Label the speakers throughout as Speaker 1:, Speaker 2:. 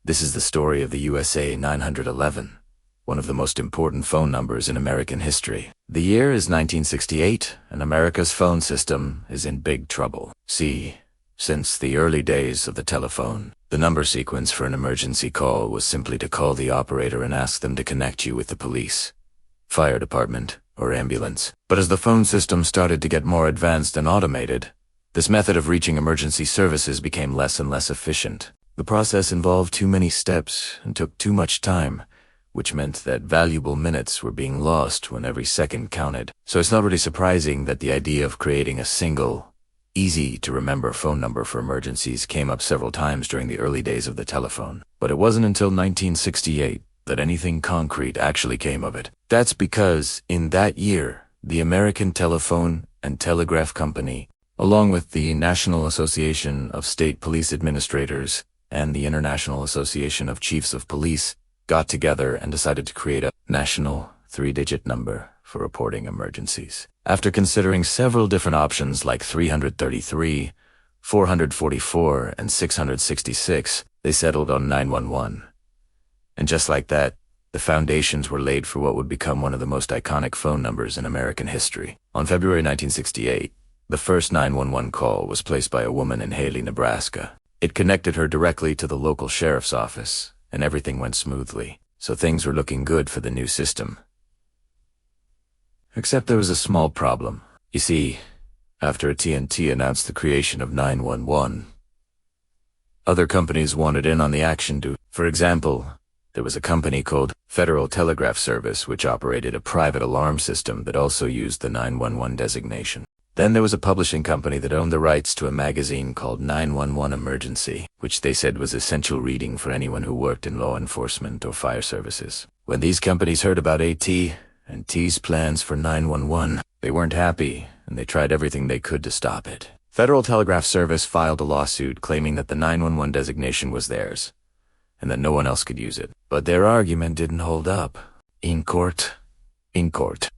Speaker 1: This is the story of the USA 911, one of the most important phone numbers in American history. The year is 1968, and America's phone system is in big trouble. See, since the early days of the telephone, the number sequence for an emergency call was simply to call the operator and ask them to connect you with the police, fire department, or ambulance. But as the phone system started to get more advanced and automated, this method of reaching emergency services became less and less efficient. The process involved too many steps and took too much time, which meant that valuable minutes were being lost when every second counted. So it's not really surprising that the idea of creating a single, easy-to-remember phone number for emergencies came up several times during the early days of the telephone. But it wasn't until 1968 that anything concrete actually came of it. That's because, in that year, the American Telephone and Telegraph Company, along with the National Association of State Police Administrators and the International Association of Chiefs of Police, got together and decided to create a national 3-digit number for reporting emergencies. After considering several different options like 333, 444, and 666, they settled on 911. And just like that, the foundations were laid for what would become one of the most iconic phone numbers in American history. On February 1968, the first 911 call was placed by a woman in Haley, Nebraska. It connected her directly to the local sheriff's office, and everything went smoothly, so things were looking good for the new system. Except there was a small problem. You see, after AT&T announced the creation of 911, other companies wanted in on the action too. For example, there was a company called Federal Telegraph Service which operated a private alarm system that also used the 911 designation. Then there was a publishing company that owned the rights to a magazine called 911 Emergency, which they said was essential reading for anyone who worked in law enforcement or fire services. When these companies heard about AT&T's plans for 911, they weren't happy, and they tried everything they could to stop it. Federal Telegraph Service filed a lawsuit claiming that the 911 designation was theirs, and that no one else could use it. But their argument didn't hold up. In court,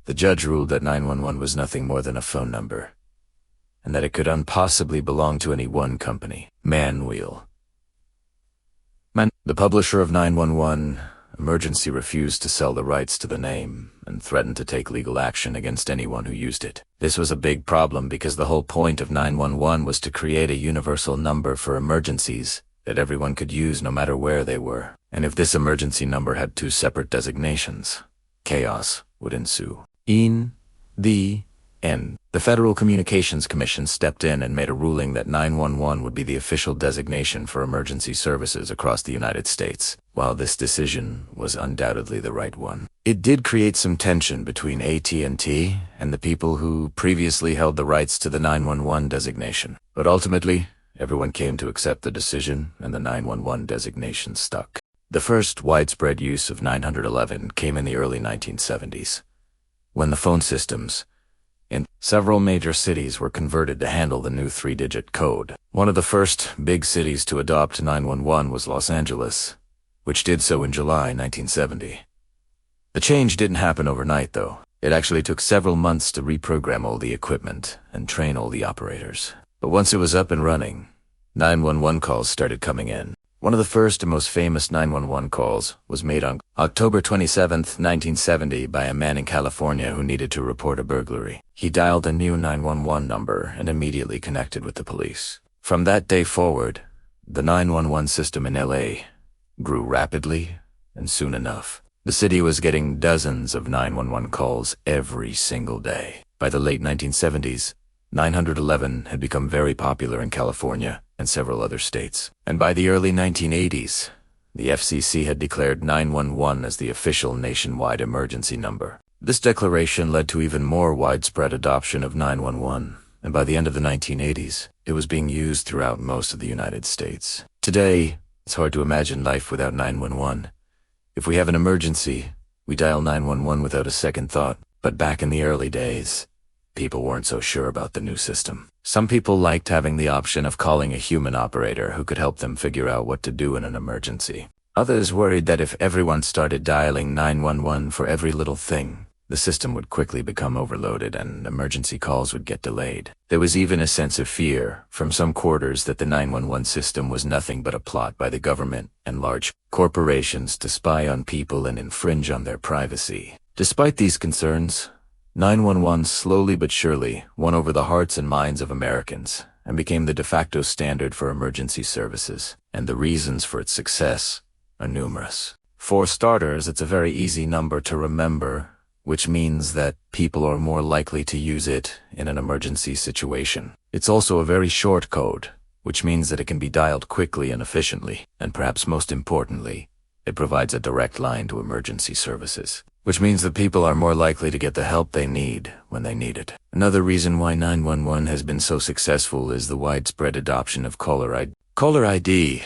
Speaker 1: the judge ruled that 911 was nothing more than a phone number, and that it could unpossibly belong to any one company, Manwheel. The publisher of 911 Emergency refused to sell the rights to the name and threatened to take legal action against anyone who used it. This was a big problem because the whole point of 911 was to create a universal number for emergencies that everyone could use no matter where they were. And if this emergency number had two separate designations, chaos would ensue. In the end, the Federal Communications Commission stepped in and made a ruling that 911 would be the official designation for emergency services across the United States. While this decision was undoubtedly the right one, it did create some tension between AT&T and the people who previously held the rights to the 911 designation. But ultimately, everyone came to accept the decision, and the 911 designation stuck. The first widespread use of 911 came in the early 1970s, when the phone systems in several major cities were converted to handle the new 3-digit code. One of the first big cities to adopt 911 was Los Angeles, which did so in July 1970. The change didn't happen overnight, though. It actually took several months to reprogram all the equipment and train all the operators. But once it was up and running, 911 calls started coming in. One of the first and most famous 911 calls was made on October 27, 1970 by a man in California who needed to report a burglary. He dialed a new 911 number and immediately connected with the police. From that day forward, the 911 system in LA grew rapidly, and soon enough, the city was getting dozens of 911 calls every single day. By the late 1970s, 911 had become very popular in California and several other states. And by the early 1980s, the FCC had declared 911 as the official nationwide emergency number. This declaration led to even more widespread adoption of 911, and by the end of the 1980s, it was being used throughout most of the United States. Today, it's hard to imagine life without 911. If we have an emergency, we dial 911 without a second thought. But back in the early days, people weren't so sure about the new system. Some people liked having the option of calling a human operator who could help them figure out what to do in an emergency. Others worried that if everyone started dialing 911 for every little thing, the system would quickly become overloaded and emergency calls would get delayed. There was even a sense of fear from some quarters that the 911 system was nothing but a plot by the government and large corporations to spy on people and infringe on their privacy. Despite these concerns, 911 slowly but surely won over the hearts and minds of Americans and became the de facto standard for emergency services, and the reasons for its success are numerous. For starters, it's a very easy number to remember, which means that people are more likely to use it in an emergency situation. It's also a very short code, which means that it can be dialed quickly and efficiently, and perhaps most importantly, it provides a direct line to emergency services, which means that people are more likely to get the help they need when they need it. Another reason why 911 has been so successful is the widespread adoption of caller ID. Caller ID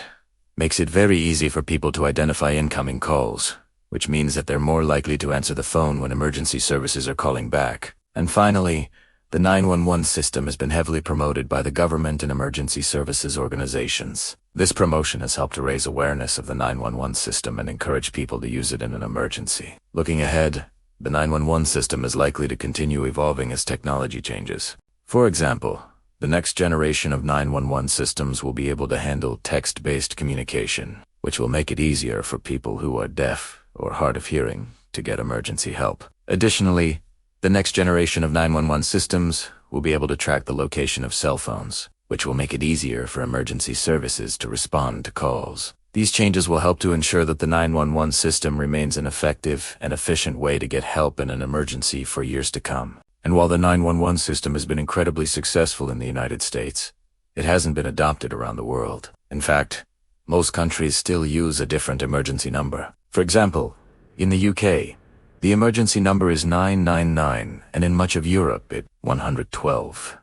Speaker 1: makes it very easy for people to identify incoming calls, which means that they're more likely to answer the phone when emergency services are calling back. And finally, the 911 system has been heavily promoted by the government and emergency services organizations. This promotion has helped to raise awareness of the 911 system and encourage people to use it in an emergency. Looking ahead, the 911 system is likely to continue evolving as technology changes. For example, the next generation of 911 systems will be able to handle text-based communication, which will make it easier for people who are deaf or hard of hearing to get emergency help. Additionally, the next generation of 911 systems will be able to track the location of cell phones, which will make it easier for emergency services to respond to calls. These changes will help to ensure that the 911 system remains an effective and efficient way to get help in an emergency for years to come. And while the 911 system has been incredibly successful in the United States, it hasn't been adopted around the world. In fact, most countries still use a different emergency number. For example, in the UK, the emergency number is 999, and in much of Europe, it's 112.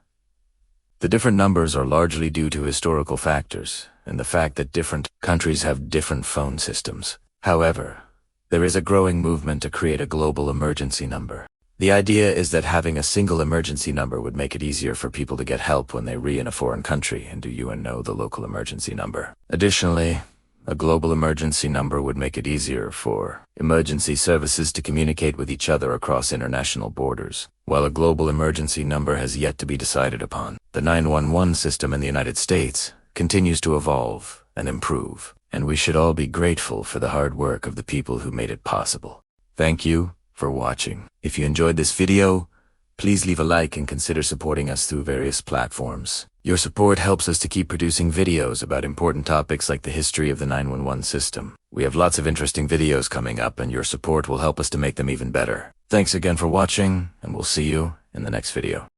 Speaker 1: The different numbers are largely due to historical factors and the fact that different countries have different phone systems. However, there is a growing movement to create a global emergency number. The idea is that having a single emergency number would make it easier for people to get help when they re in a foreign country and do you know the local emergency number. Additionally, a global emergency number would make it easier for emergency services to communicate with each other across international borders. While a global emergency number has yet to be decided upon, the 911 system in the United States continues to evolve and improve, and we should all be grateful for the hard work of the people who made it possible. Thank you for watching. If you enjoyed this video, please leave a like and consider supporting us through various platforms. Your support helps us to keep producing videos about important topics like the history of the 911 system. We have lots of interesting videos coming up, and your support will help us to make them even better. Thanks again for watching, and we'll see you in the next video.